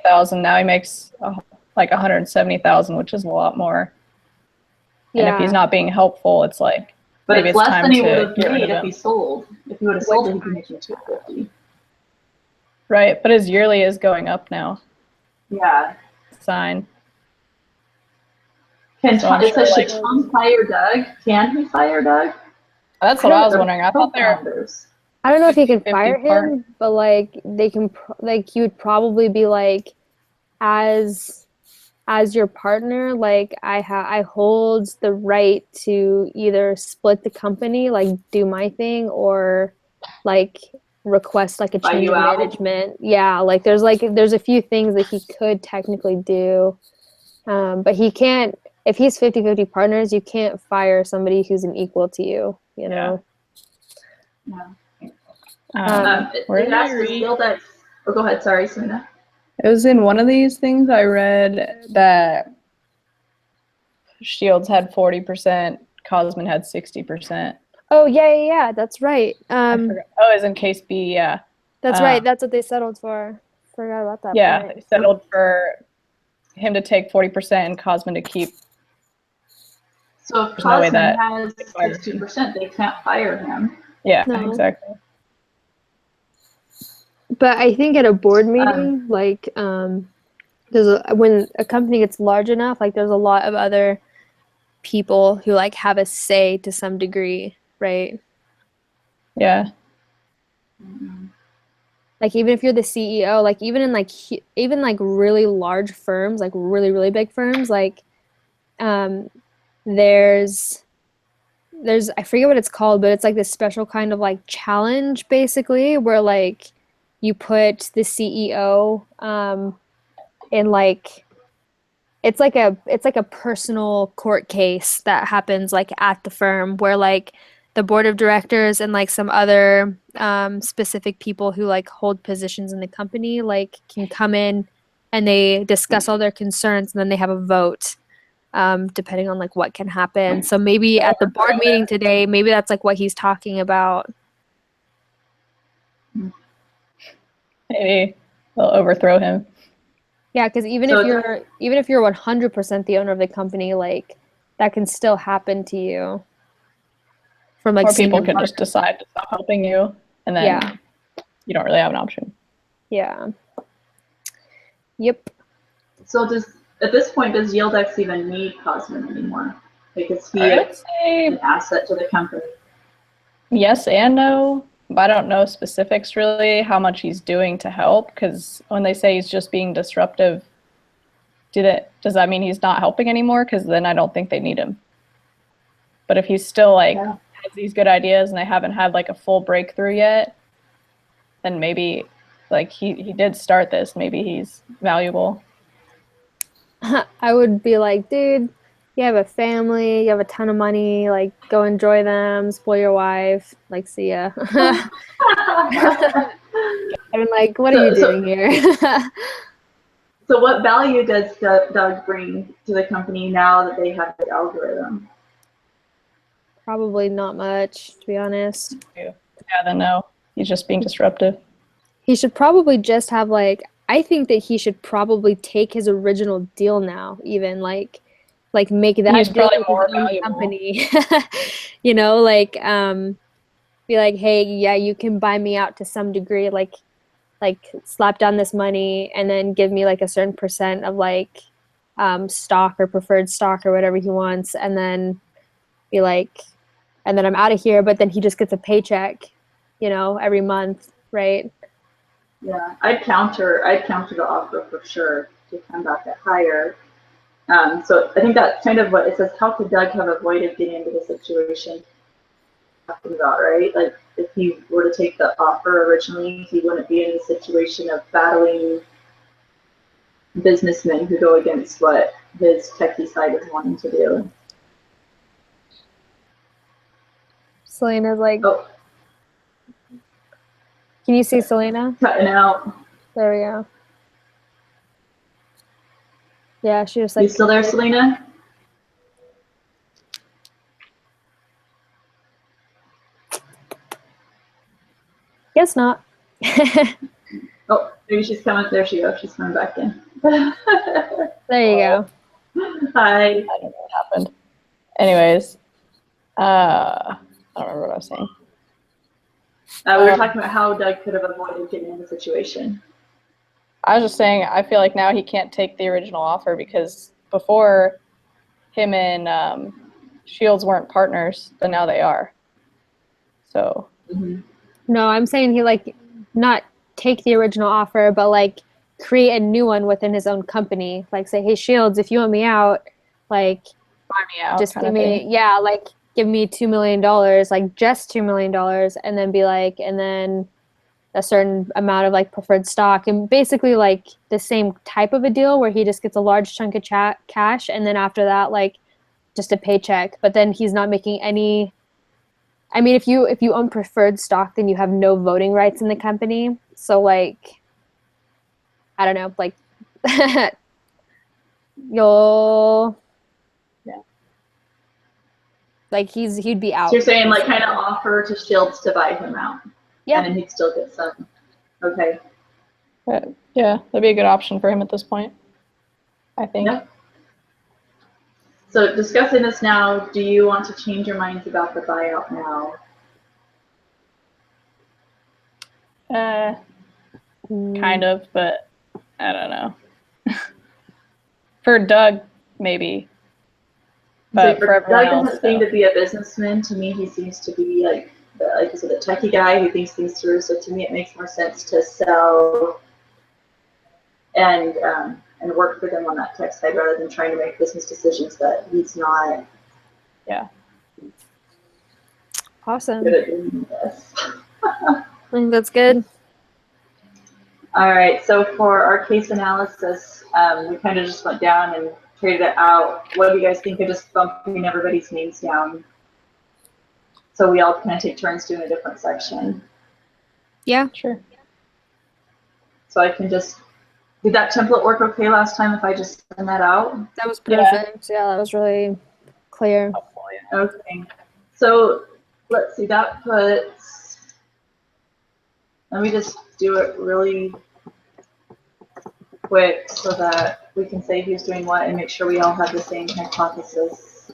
$120,000. Now he makes like $170,000, which is a lot more. And if he's not being helpful, it's like, but maybe it's less than he would have get made if he sold. If he would have sold, he'd be making $250,000. Right, but his yearly is going up now. Yeah. Sign. Should Tom fire Doug? Can he fire Doug? That's what I was wondering. I thought I don't know if he can fire him, but like they can, like he would probably be like, as your partner, like I hold the right to either split the company, like do my thing, or like request like a change of management. Yeah, like there's a few things that he could technically do, but he can't. If he's 50-50 partners, you can't fire somebody who's an equal to you. You know. Yeah. Where did I read? Yieldex. Oh, go ahead. Sorry, Selena. It was in one of these things I read that Shields had 40%, Cosmin had 60%. Oh yeah, that's right. It was in case B, yeah. That's right. That's what they settled for. Forgot about that. Yeah, point. They settled for him to take 40% and Cosmin to keep. So if Cosmin has 60%, they can't fire him. Yeah, exactly. But I think at a board meeting, like when a company gets large enough, like there's a lot of other people who like have a say to some degree, right? Yeah. like even if you're the CEO, like even in like even like really large firms, like really really big firms, like um there's I forget what it's called, but it's like this special kind of like challenge basically where like you put the CEO in like it's like a personal court case that happens like at the firm where like the board of directors and like some other specific people who like hold positions in the company like can come in and they discuss all their concerns and then they have a vote depending on like what can happen. So maybe at the board meeting today, maybe that's like what he's talking about. Maybe they'll overthrow him. Yeah, because even So if you're 100% the owner of the company, like that can still happen to you from like Or people senior can just partners. decide to stop helping you, and then Yeah. you don't really have an option. Yeah. Yep. So at this point, does Yieldex even need Cosmin anymore? Like, is he I would say an asset to the company? yes and no, but I don't know specifics really how much he's doing to help, because when they say he's just being disruptive, does that mean he's not helping anymore? Because then I don't think they need him. But if he's still like has these good ideas and they haven't had like a full breakthrough yet, then maybe like he did start this, maybe he's valuable. I would be like, dude, you have a family, you have a ton of money, like go enjoy them, spoil your wife, like see ya. I'm like, what are you doing here? So what value does Doug bring to the company now that they have the algorithm? Probably not much, to be honest. Yeah, then no, he's just being disruptive. He should probably just have like I think that he should probably take his original deal now, even like make that He's deal probably with more his own valuable. company. You know, like be like, hey, yeah, you can buy me out to some degree, like slap down this money and then give me like a certain percent of like stock or preferred stock or whatever he wants, and then be like, and then I'm out of here. But then he just gets a paycheck, you know, every month, right? Yeah, I'd counter the offer for sure to come back at higher. So I think that's kind of what it says. How could Doug have avoided getting into the situation talking about, right? Like if he were to take the offer originally, he wouldn't be in the situation of battling businessmen who go against what his techie side is wanting to do. Selena's like, oh, can you see Selena? Cutting out. There we go. Yeah, she just like. You still there, Selena? Guess not. Oh, maybe she's coming. There she goes. She's coming back in. There you go. Hi. I don't know what happened. Anyways, I don't remember what I was saying. We were talking about how Doug could have avoided getting in the situation. I was just saying, I feel like now he can't take the original offer because before him and Shields weren't partners, but now they are. So. Mm-hmm. No, I'm saying he like not take the original offer, but like create a new one within his own company. Like say, hey Shields, if you want me out, like Buy me out, just give me, yeah, like give me $2 million, like just $2 million, and then be like, and then a certain amount of like preferred stock, and basically like the same type of a deal where he just gets a large chunk of cash, and then after that, like just a paycheck. But then he's not making any. I mean, if you own preferred stock, then you have no voting rights in the company. So like, I don't know, like you'll. Like he'd be out. So you're saying like kind of offer to Shields to buy him out. Yeah. And then he'd still get some. Okay. Yeah, that'd be a good option for him at this point, I think. Yep. So discussing this now, do you want to change your minds about the buyout now? Kind of, but I don't know. For Doug, maybe. But for everyone Doug else, doesn't seem to be a businessman. To me, he seems to be like like you said, the techie guy who thinks things through. So to me, it makes more sense to sell and work for them on that tech side rather than trying to make business decisions that he's not Awesome. good at doing this. I think that's good. All right, so for our case analysis, we kind of just went down and traded it out. What do you guys think of just bumping everybody's names down? So we all kind of take turns doing a different section. Yeah. Sure. So I can just, did that template work okay last time if I just send that out? That was perfect. Yeah, that was really clear. Okay, so let's see, that puts, let me just do it really quick so that we can say who's doing what and make sure we all have the same hypothesis.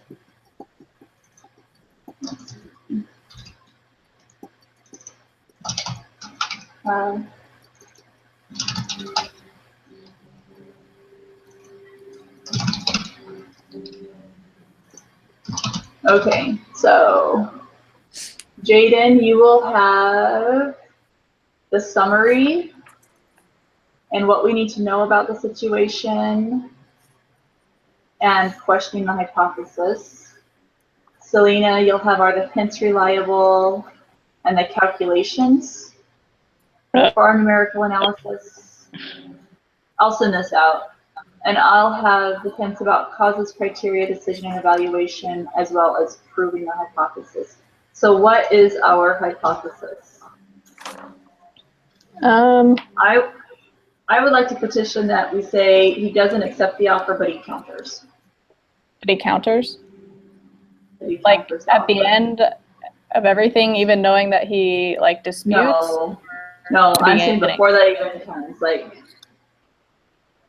Okay, so Jaden, you will have the summary and what we need to know about the situation and questioning the hypothesis. Selena, you'll have are the hints reliable and the calculations for our numerical analysis. I'll send this out. And I'll have the hints about causes, criteria, decision, and evaluation, as well as proving the hypothesis. So what is our hypothesis? I would like to petition that we say he doesn't accept the offer, but he counters. But he counters? Like at the end of everything, even knowing that he like disputes? No, I'm saying before that even comes, like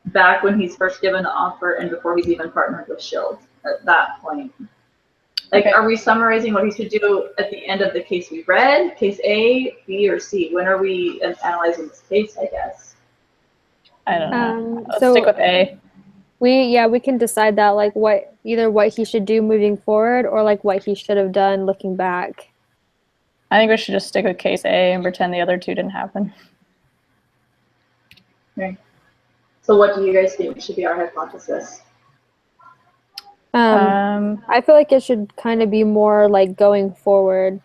back when he's first given the offer and before he's even partnered with Shield at that point. Like, are we summarizing what he should do at the end of the case we read, case A, B, or C? When are we analyzing this case, I guess? I don't know. Let's stick with A. We can decide that, like either what he should do moving forward or like what he should have done looking back. I think we should just stick with case A and pretend the other two didn't happen. Okay. So what do you guys think should be our hypothesis? I feel like it should kind of be more like going forward,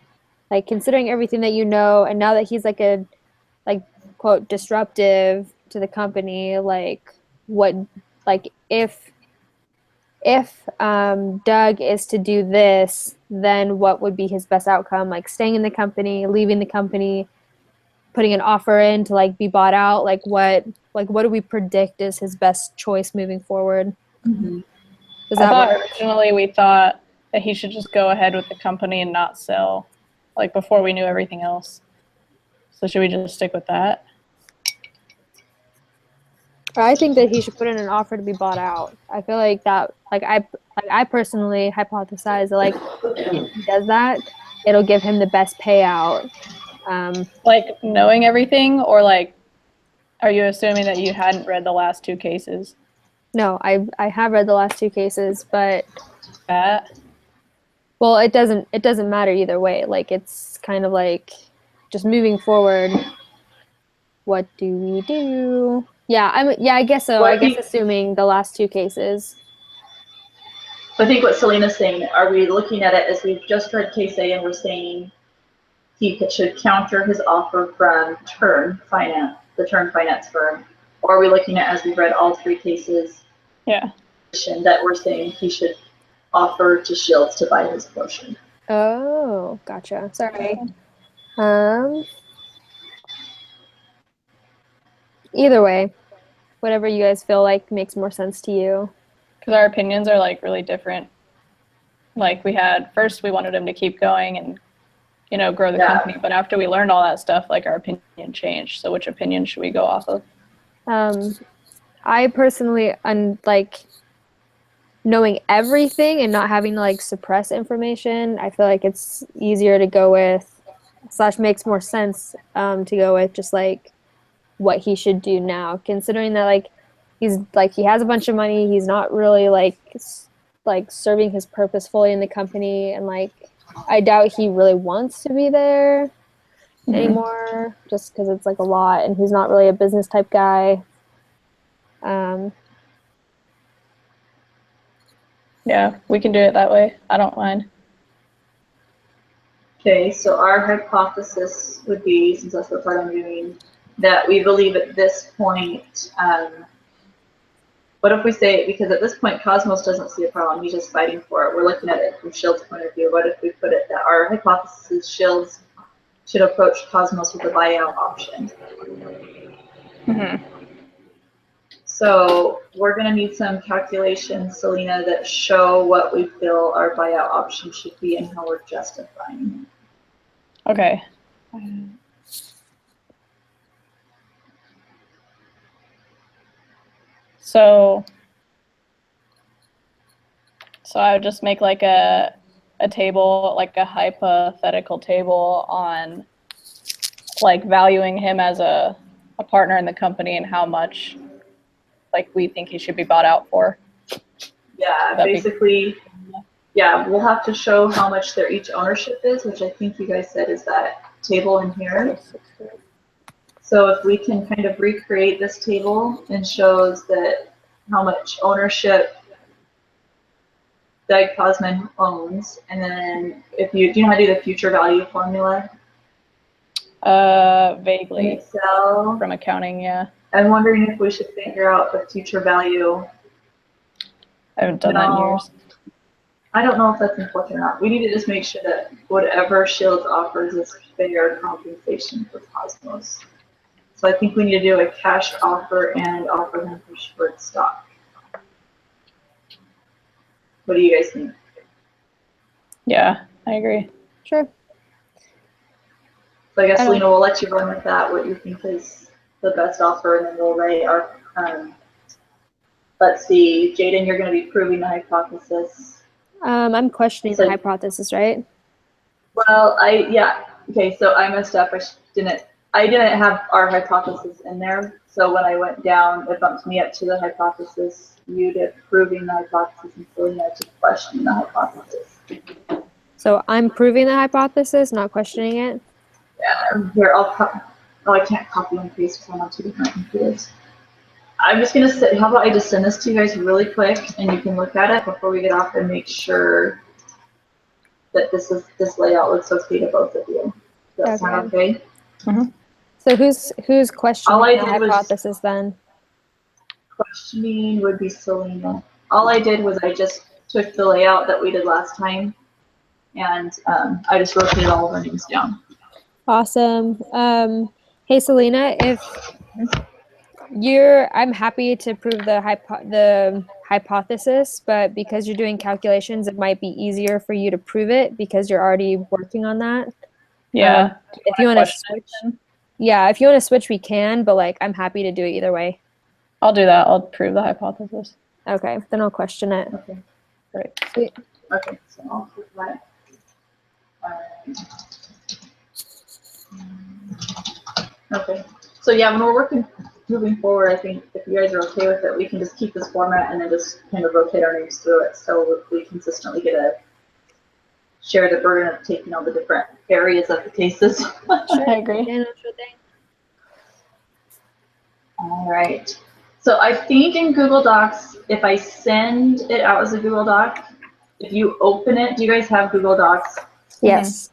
like considering everything that you know, and now that he's like a quote disruptive to the company, like what, like if Doug is to do this, then what would be his best outcome? Like staying in the company, leaving the company, putting an offer in to like be bought out. Like what do we predict is his best choice moving forward? Mm-hmm. Originally we thought that he should just go ahead with the company and not sell, like before we knew everything else. So should we just stick with that? I think that he should put in an offer to be bought out. I feel like that, I personally hypothesize that like if he does that, it'll give him the best payout. Like knowing everything, or like, are you assuming that you hadn't read the last two cases? No, I have read the last two cases, but well, it doesn't matter either way. Like it's kind of like just moving forward. What do we do? Yeah, I guess so. I guess assuming the last two cases. I think what Selena's saying, are we looking at it as we've just read case A and we're saying he should counter his offer from the Turn Finance firm, or are we looking at as we've read all three cases? Yeah. That we're saying he should offer to Shields to buy his portion. Oh, gotcha. Sorry. Either way, whatever you guys feel like makes more sense to you. Because our opinions are like really different. Like we wanted him to keep going and, grow the company. But after we learned all that stuff, like our opinion changed. So which opinion should we go off of? I personally, knowing everything and not having to like suppress information, I feel like it's easier to go with / makes more sense to go with just like what he should do now, considering that like he has a bunch of money, he's not really like serving his purpose fully in the company, and like I doubt he really wants to be there Mhm. anymore, just because it's like a lot, and he's not really a business type guy. Yeah, we can do it that way. I don't mind. Okay, so our hypothesis would be, since that's the part I'm doing, that we believe at this point, what if we say, because at this point Cosmos doesn't see a problem, he's just fighting for it. We're looking at it from Shield's point of view. What if we put it that our hypothesis is Shields should approach Cosmos with a buyout option? Mhm. So we're going to need some calculations, Selena, that show what we feel our buyout option should be and how we're justifying it. Okay. So I would just make like a table, like a hypothetical table on like valuing him as a partner in the company and how much like we think he should be bought out for. Yeah, That'd be- basically, yeah, we'll have to show how much their each ownership is, which I think you guys said is that table in here. So if we can kind of recreate this table and shows that how much ownership Doug Cosman owns, and then if you, do you know how to do the future value formula in Vaguely Excel? from accounting, yeah. I'm wondering if we should figure out the future value. I haven't done that in years. I don't know if that's important or not. We need to just make sure that whatever Shields offers is fair compensation for Cosmos. So I think we need to do a cash offer and offer them for short stock. What do you guys think? Yeah, I agree. Sure. So I guess, I don't- Lena, we'll let you run with that, what you think is the best offer, and then we'll write our, let's see, Jaden, you're going to be proving the hypothesis. I'm questioning So- the hypothesis, right? Well, yeah, okay, so I messed up. I didn't have our hypothesis in there. So when I went down, it bumped me up to the hypothesis, you did proving the hypothesis, and Selena to questioning the hypothesis. So I'm proving the hypothesis, not questioning it. Yeah, here, oh, I can't copy and paste because I'm on two different computers. I'm just gonna say, how about I just send this to you guys really quick and you can look at it before we get off and make sure that this layout looks okay to both of you. Does that sound okay? Mhm. So who's questioning All I the did was- hypothesis then? Questioning would be Selena. All I did was I just took the layout that we did last time and I just rotated all of our names down. Awesome. Hey Selena, if I'm happy to prove the hypothesis, but because you're doing calculations, it might be easier for you to prove it because you're already working on that. Yeah. If you want to question switch, it? yeah, if you want to switch, we can, but like I'm happy to do it either way. I'll do that. I'll prove the hypothesis. Okay, then I'll question it. Okay. Great. Sweet. Okay, so I'll put that. Okay, so yeah, when we're moving forward, I think if you guys are okay with it, we can just keep this format and then just kind of rotate our names through it so we consistently share the burden of taking all the different areas of the cases. I agree. Yeah, no, sure thing. All right. So I think in Google Docs, if I send it out as a Google Doc, if you open it, do you guys have Google Docs? Yes.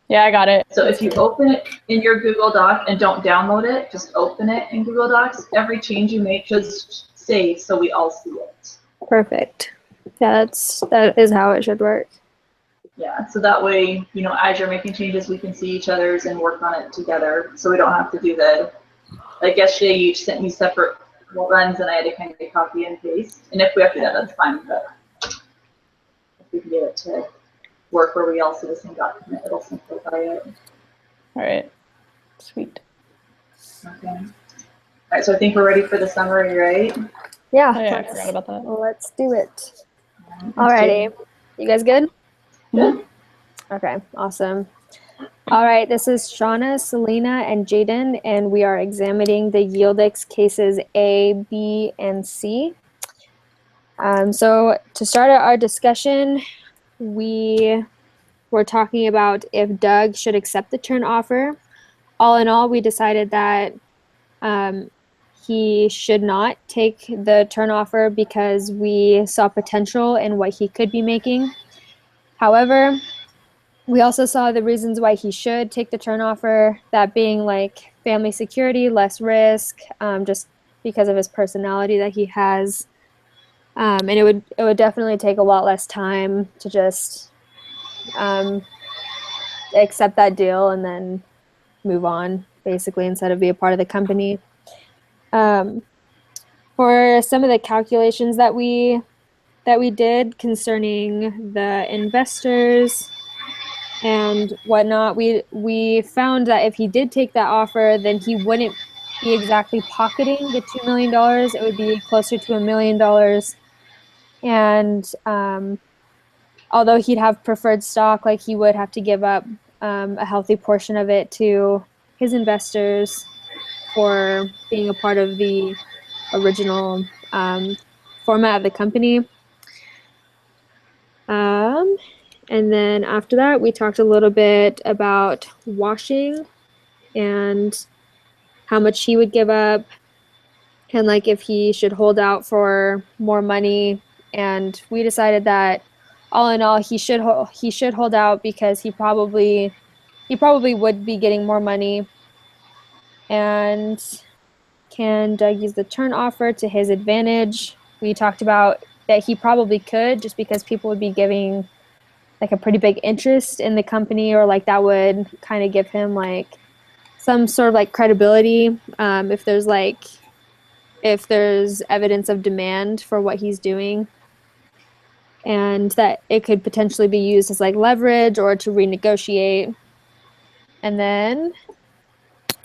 Yeah, I got it. So if you open it in your Google Doc and don't download it, just open it in Google Docs. Every change you make, just save so we all see it. Perfect. Yeah, that is how it should work. Yeah, so that way, you know, as you're making changes, we can see each other's and work on it together. So we don't have to do like yesterday, you each sent me separate runs and I had to kind of copy and paste. And if we have to do that, that's fine. But if we can get it to work where we all see the same document, it'll simplify it. All right. Sweet. Okay. All right, so I think we're ready for the summary, right? Yeah. Oh, yeah, I forgot about that. Let's do it. Let's Alrighty. You guys good? Good. Okay, awesome. All right, this is Shauna, Selena, and Jaden, and we are examining the Yieldex cases A, B, and C. So to start our discussion, we were talking about if Doug should accept the turn offer. All in all, we decided that he should not take the turn offer because we saw potential in what he could be making. However, we also saw the reasons why he should take the turn offer, that being like family security, less risk, just because of his personality that he has. And it would definitely take a lot less time to just accept that deal and then move on, basically, instead of be a part of the company. For some of the calculations that we did concerning the investors and whatnot, we found that if he did take that offer, then he wouldn't be exactly pocketing the $2 million. It would be closer to $1 million. And although he'd have preferred stock, like he would have to give up a healthy portion of it to his investors for being a part of the original format of the company. And then after that, we talked a little bit about washing and how much he would give up, and like if he should hold out for more money. And we decided that all in all, he should hold out because he probably would be getting more money. And can Doug use the turn offer to his advantage? We talked about that he probably could, just because people would be giving like a pretty big interest in the company, or like that would kind of give him like some sort of like credibility, if there's evidence of demand for what he's doing, and that it could potentially be used as like leverage or to renegotiate. And then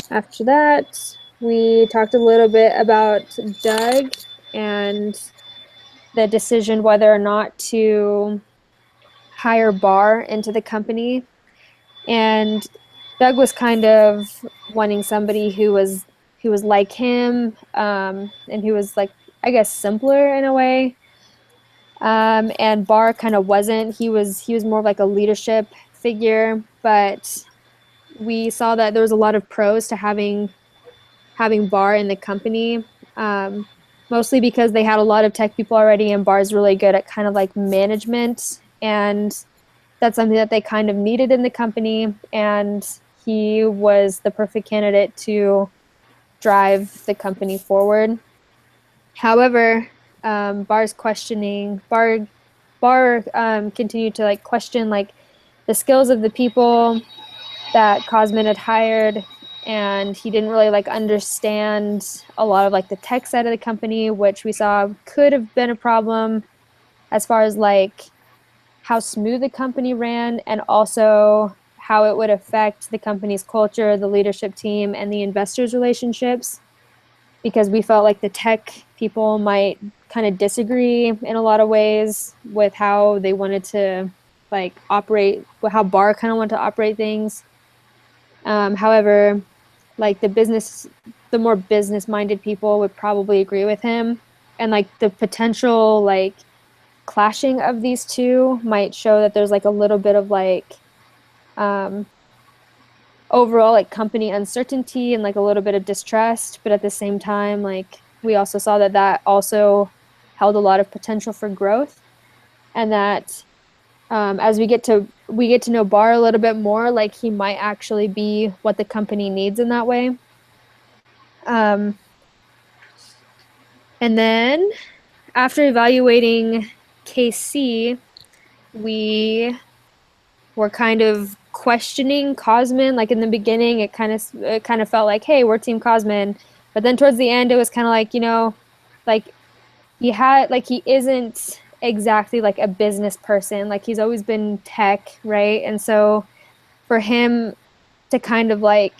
after that, we talked a little bit about Doug and the decision whether or not to hire Barr into the company. And Doug was kind of wanting somebody who was like him, and who was like, I guess, simpler in a way. And Barr kind of wasn't. He was more of like a leadership figure, but we saw that there was a lot of pros to having Barr in the company, mostly because they had a lot of tech people already, and Barr's really good at kind of like management, and that's something that they kind of needed in the company, and he was the perfect candidate to drive the company forward. However, Barr continued to like question like the skills of the people that Cosmin had hired, and he didn't really like understand a lot of like the tech side of the company, which we saw could have been a problem as far as like how smooth the company ran, and also how it would affect the company's culture, the leadership team, and the investors' relationships, because we felt like the tech people might kind of disagree in a lot of ways with how they wanted to like operate, how Barr kind of wanted to operate things. However, like the more business-minded people would probably agree with him, and like the potential like clashing of these two might show that there's like a little bit of like overall like company uncertainty and like a little bit of distrust, but at the same time, like we also saw that also held a lot of potential for growth, and that as we get to know Barr a little bit more, like he might actually be what the company needs in that way. And then after evaluating KC, we were kind of questioning Cosmin. Like in the beginning, it kind of felt like, hey, we're Team Cosmin. But then towards the end, it was kind of like, like he isn't exactly like a business person. Like he's always been tech, right? And so for him to kind of like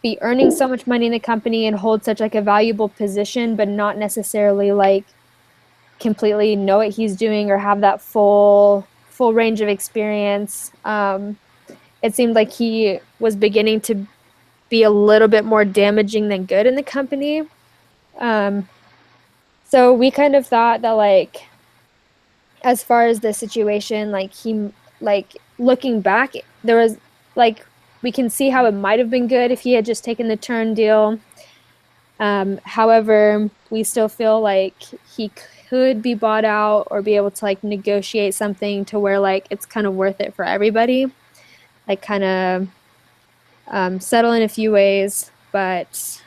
be earning so much money in the company and hold such like a valuable position, but not necessarily like completely know what he's doing or have that full range of experience, it seemed like he was beginning to be a little bit more damaging than good in the company. So we kind of thought that like, as far as the situation, like looking back, there was like we can see how it might have been good if he had just taken the turn deal. However, we still feel like he could be bought out or be able to like negotiate something to where like it's kind of worth it for everybody. Like kind of settle in a few ways, but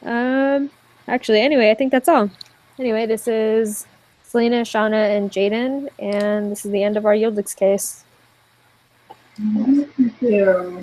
actually, anyway, I think that's all. Anyway, this is Selena, Shauna, and Jaden, and this is the end of our Yieldex case. Thank you.